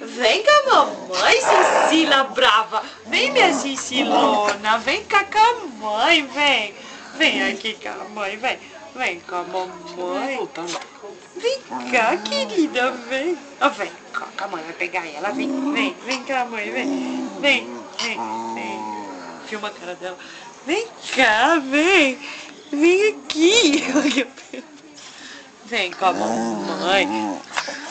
Vem com a mamãe, Cecília brava. Vem, minha Cecilona. Vem cá com a mãe, vem. Vem aqui com a mãe, vem. Vem com a mamãe. Vem cá, querida, vem. Oh, vem, com a mãe vai pegar ela. Vem com a mãe, vem. Vem. Filma a cara dela. Vem cá, vem. Vem aqui. Vem com a mamãe.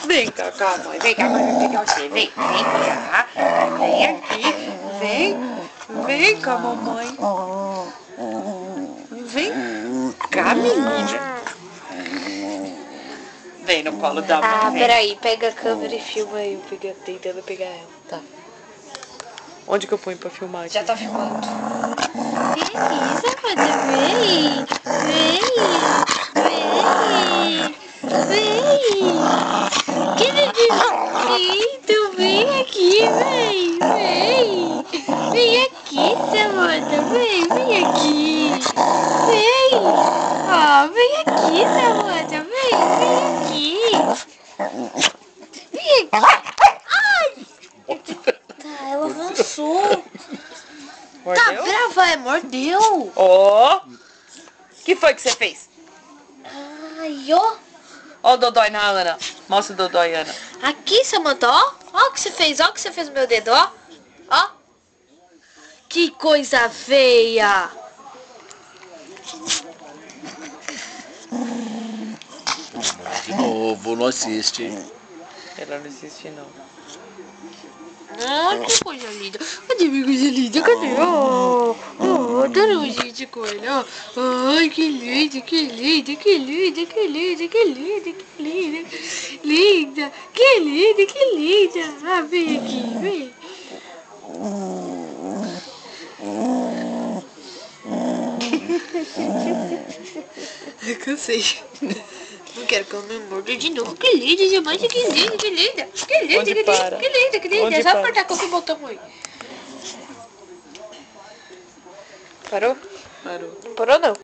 Vem cá com a mãe. Vem cá, a mãe vai pegar você. Vem cá. Vem aqui. Vem com a mamãe. Vem cá, menina. Vem no colo da mãe. Ah, peraí, pega a câmera e filma aí, tentando pegar ela. Tá. Onde que eu ponho pra filmar aqui? Já tá filmando. Isso, amada, vem. Que lindo, vem aqui, vem. Vem aqui, Samanta, vem aqui. Vem. Ó, vem aqui, Samanta, vem aqui. Vem aqui. Ai! Tá, ela avançou. Mordeu? Tá brava, mordeu. Ó! Que foi que você fez? Ai, ó. Ó o dodói na Ana. Mostra o dodói, Ana. Aqui, Samanta, ó. Ó o que você fez, ó o que você fez no meu dedo, ó. Ó. Que coisa feia. De novo, não assiste. Ela não existe, não. Ai, que coisa linda. Cadê minha coisa linda? Cadê? Adoro gente com ele, ó. Ai, que lindo. Linda. Que linda. Ah, vem aqui, vem. Eu cansei. Não quero que eu me morda de novo. Que linda, demais. Que linda. Onde para? Que linda. Onde É só para? apertar qualquer botão aí. Parou? Parou. Não parou, não.